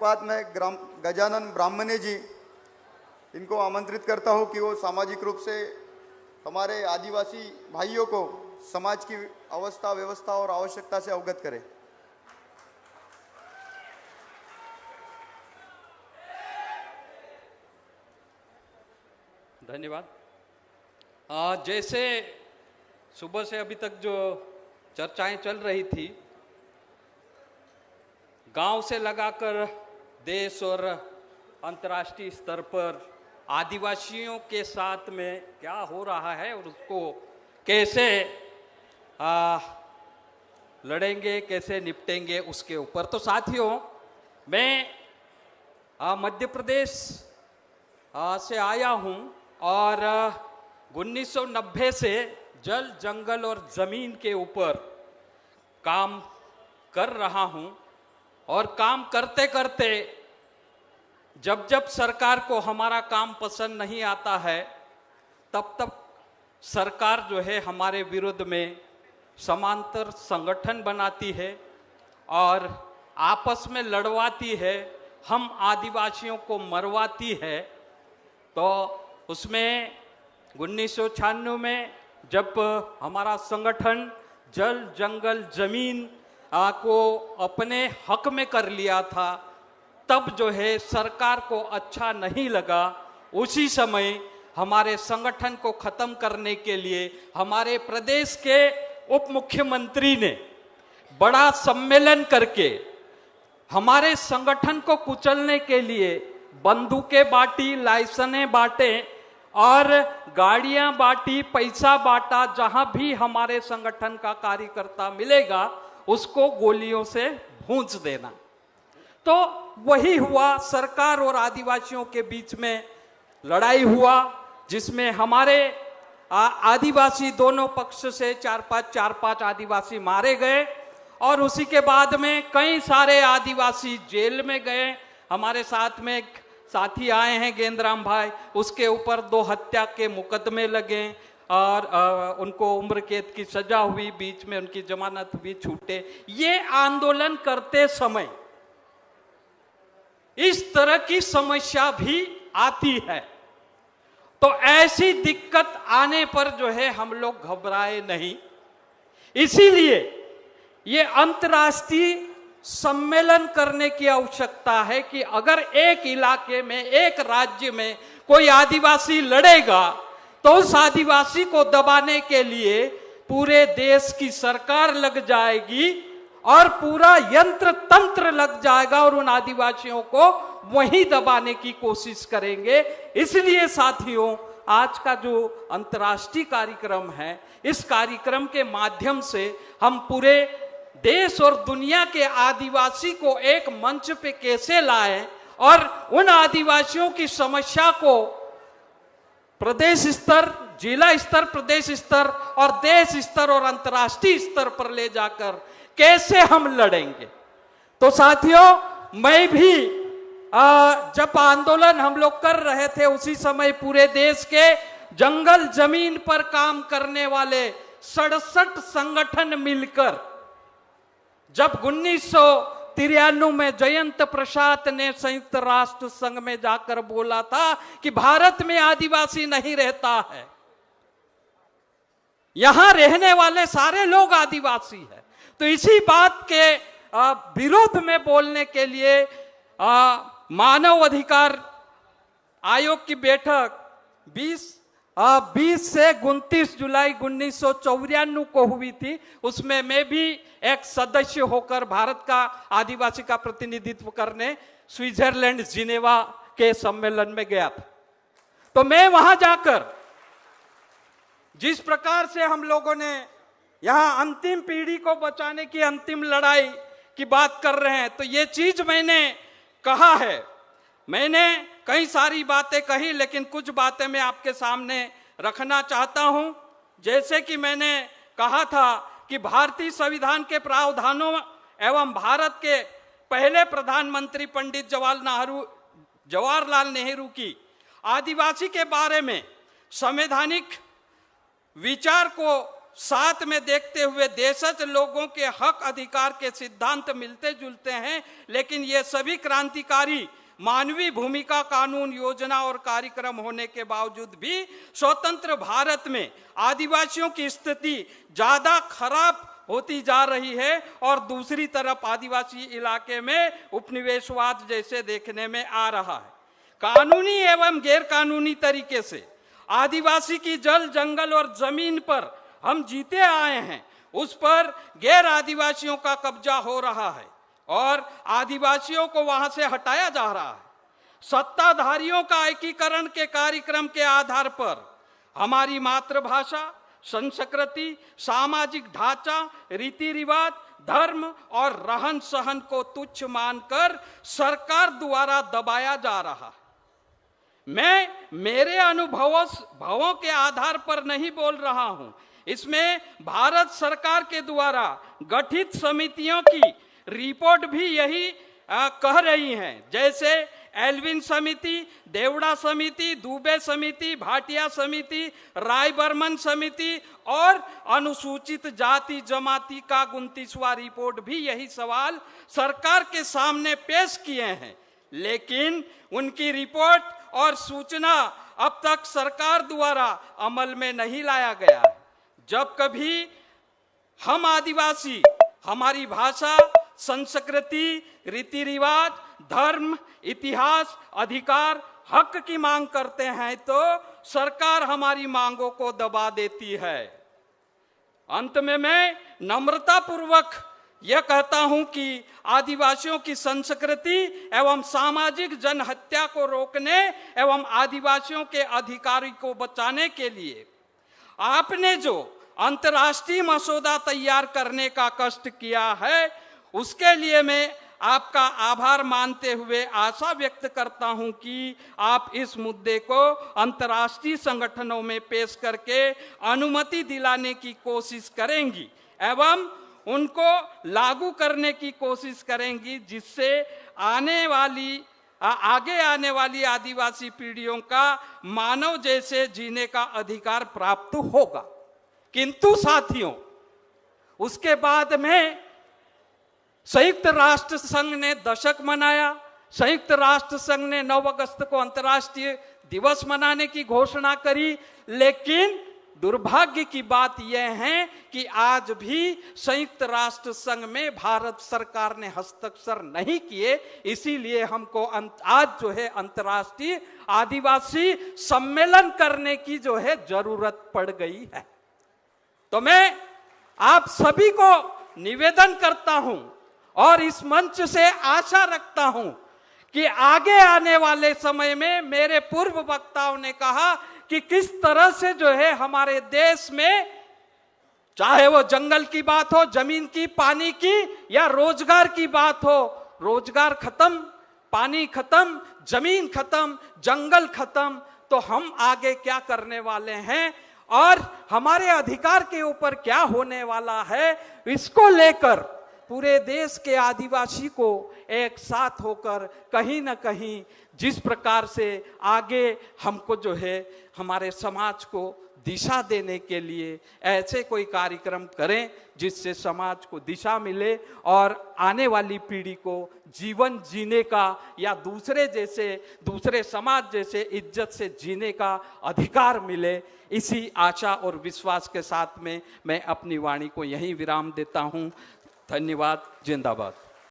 बाद मैं गजानन ब्राह्मणे जी इनको आमंत्रित करता हूं कि वो सामाजिक रूप से हमारे आदिवासी भाइयों को समाज की अवस्था, व्यवस्था और आवश्यकता से अवगत करें। धन्यवाद। जैसे सुबह से अभी तक जो चर्चाएं चल रही थी, गांव से लगाकर देश और अंतर्राष्ट्रीय स्तर पर आदिवासियों के साथ में क्या हो रहा है और उसको कैसे लड़ेंगे, कैसे निपटेंगे, उसके ऊपर। तो साथियों, मैं मध्य प्रदेश से आया हूं और 1990 से जल, जंगल और जमीन के ऊपर काम कर रहा हूं और काम करते करते जब जब सरकार को हमारा काम पसंद नहीं आता है, तब तब सरकार जो है हमारे विरुद्ध में समांतर संगठन बनाती है और आपस में लड़वाती है, हम आदिवासियों को मरवाती है। तो उसमें 1996 में जब हमारा संगठन जल, जंगल, जमीन को अपने हक में कर लिया था, तब जो है सरकार को अच्छा नहीं लगा। उसी समय हमारे संगठन को खत्म करने के लिए हमारे प्रदेश के उप मुख्यमंत्री ने बड़ा सम्मेलन करके हमारे संगठन को कुचलने के लिए बंदूकें बांटी, लाइसेंसें बांटे और गाड़ियां बांटी, पैसा बांटा। जहां भी हमारे संगठन का कार्यकर्ता मिलेगा उसको गोलियों से भूंज देना। तो वही हुआ, सरकार और आदिवासियों के बीच में लड़ाई हुआ, जिसमें हमारे आदिवासी दोनों पक्ष से चार पांच आदिवासी मारे गए और उसी के बाद में कई सारे आदिवासी जेल में गए। हमारे साथ में एक साथी आए हैं गेंद्राम भाई, उसके ऊपर 2 हत्या के मुकदमे लगे और उनको उम्र कैद की सजा हुई, बीच में उनकी जमानत भी छूटे। ये आंदोलन करते समय इस तरह की समस्या भी आती है। तो ऐसी दिक्कत आने पर जो है हम लोग घबराए नहीं। इसीलिए ये अंतर्राष्ट्रीय सम्मेलन करने की आवश्यकता है कि अगर एक इलाके में, एक राज्य में कोई आदिवासी लड़ेगा तो उस आदिवासी को दबाने के लिए पूरे देश की सरकार लग जाएगी और पूरा यंत्र तंत्र लग जाएगा और उन आदिवासियों को वहीं दबाने की कोशिश करेंगे। इसलिए साथियों, आज का जो अंतर्राष्ट्रीय कार्यक्रम है, इस कार्यक्रम के माध्यम से हम पूरे देश और दुनिया के आदिवासी को एक मंच पे कैसे लाएं और उन आदिवासियों की समस्या को प्रदेश स्तर, जिला स्तर, प्रदेश स्तर और देश स्तर और अंतर्राष्ट्रीय स्तर पर ले जाकर कैसे हम लड़ेंगे। तो साथियों, मैं भी जब आंदोलन हम लोग कर रहे थे उसी समय पूरे देश के जंगल जमीन पर काम करने वाले 67 संगठन मिलकर जब 1993 में जयंत प्रसाद ने संयुक्त राष्ट्र संघ में जाकर बोला था कि भारत में आदिवासी नहीं रहता है, यहां रहने वाले सारे लोग आदिवासी हैं। तो इसी बात के विरोध में बोलने के लिए मानव अधिकार आयोग की बैठक 20 से 29 जुलाई 1994 को हुई थी। उसमें मैं भी एक सदस्य होकर भारत का आदिवासी का प्रतिनिधित्व करने स्विट्जरलैंड जिनेवा के सम्मेलन में गया था। तो मैं वहां जाकर जिस प्रकार से हम लोगों ने यहां अंतिम पीढ़ी को बचाने की अंतिम लड़ाई की बात कर रहे हैं, तो ये चीज मैंने कहा है। मैंने कई सारी बातें कही, लेकिन कुछ बातें मैं आपके सामने रखना चाहता हूं। जैसे कि मैंने कहा था कि भारतीय संविधान के प्रावधानों एवं भारत के पहले प्रधानमंत्री पंडित जवाहरलाल नेहरू की आदिवासी के बारे में संवैधानिक विचार को साथ में देखते हुए देशज लोगों के हक अधिकार के सिद्धांत मिलते जुलते हैं, लेकिन ये सभी क्रांतिकारी मानवीय भूमिका कानून योजना और कार्यक्रम होने के बावजूद भी स्वतंत्र भारत में आदिवासियों की स्थिति ज्यादा खराब होती जा रही है और दूसरी तरफ आदिवासी इलाके में उपनिवेशवाद जैसे देखने में आ रहा है। कानूनी एवं गैर कानूनी तरीके से आदिवासी की जल जंगल और जमीन पर हम जीते आए हैं, उस पर गैर आदिवासियों का कब्जा हो रहा है और आदिवासियों को वहां से हटाया जा रहा है। सत्ताधारियों का एकीकरण के कार्यक्रम के आधार पर हमारी मातृभाषा, संस्कृति, सामाजिक ढांचा, रीति रिवाज, धर्म और रहन सहन को तुच्छ मानकर सरकार द्वारा दबाया जा रहा है। मैं मेरे अनुभवों के आधार पर नहीं बोल रहा हूं, इसमें भारत सरकार के द्वारा गठित समितियों की रिपोर्ट भी यही कह रही हैं, जैसे एल्विन समिति, देवड़ा समिति, दुबे समिति, भाटिया समिति, राय बर्मन समिति और अनुसूचित जाति जमाती का 29वां रिपोर्ट भी यही सवाल सरकार के सामने पेश किए हैं, लेकिन उनकी रिपोर्ट और सूचना अब तक सरकार द्वारा अमल में नहीं लाया गया है। जब कभी हम आदिवासी हमारी भाषा, संस्कृति, रीति रिवाज, धर्म, इतिहास, अधिकार, हक की मांग करते हैं तो सरकार हमारी मांगों को दबा देती है। अंत में मैं नम्रता पूर्वक यह कहता हूं कि आदिवासियों की संस्कृति एवं सामाजिक जनहत्या को रोकने एवं आदिवासियों के अधिकार को बचाने के लिए आपने जो अंतर्राष्ट्रीय मसौदा तैयार करने का कष्ट किया है, उसके लिए मैं आपका आभार मानते हुए आशा व्यक्त करता हूं कि आप इस मुद्दे को अंतर्राष्ट्रीय संगठनों में पेश करके अनुमति दिलाने की कोशिश करेंगी एवं उनको लागू करने की कोशिश करेंगी, जिससे आगे आने वाली आदिवासी पीढ़ियों का मानव जैसे जीने का अधिकार प्राप्त होगा। किंतु साथियों, उसके बाद में संयुक्त राष्ट्र संघ ने दशक मनाया। संयुक्त राष्ट्र संघ ने 9 अगस्त को अंतर्राष्ट्रीय दिवस मनाने की घोषणा करी, लेकिन दुर्भाग्य की बात यह है कि आज भी संयुक्त राष्ट्र संघ में भारत सरकार ने हस्ताक्षर नहीं किए। इसीलिए हमको आज जो है अंतर्राष्ट्रीय आदिवासी सम्मेलन करने की जो है जरूरत पड़ गई है। तो मैं आप सभी को निवेदन करता हूं और इस मंच से आशा रखता हूं कि आगे आने वाले समय में मेरे पूर्व वक्ताओं ने कहा कि किस तरह से जो है हमारे देश में, चाहे वो जंगल की बात हो, जमीन की, पानी की या रोजगार की बात हो, रोजगार खत्म, पानी खत्म, जमीन खत्म, जंगल खत्म, तो हम आगे क्या करने वाले हैं और हमारे अधिकार के ऊपर क्या होने वाला है, इसको लेकर पूरे देश के आदिवासी को एक साथ होकर कहीं ना कहीं जिस प्रकार से आगे हमको जो है हमारे समाज को दिशा देने के लिए ऐसे कोई कार्यक्रम करें जिससे समाज को दिशा मिले और आने वाली पीढ़ी को जीवन जीने का या दूसरे समाज जैसे इज्जत से जीने का अधिकार मिले। इसी आशा और विश्वास के साथ में मैं अपनी वाणी को यहीं विराम देता हूं। धन्यवाद। जिंदाबाद।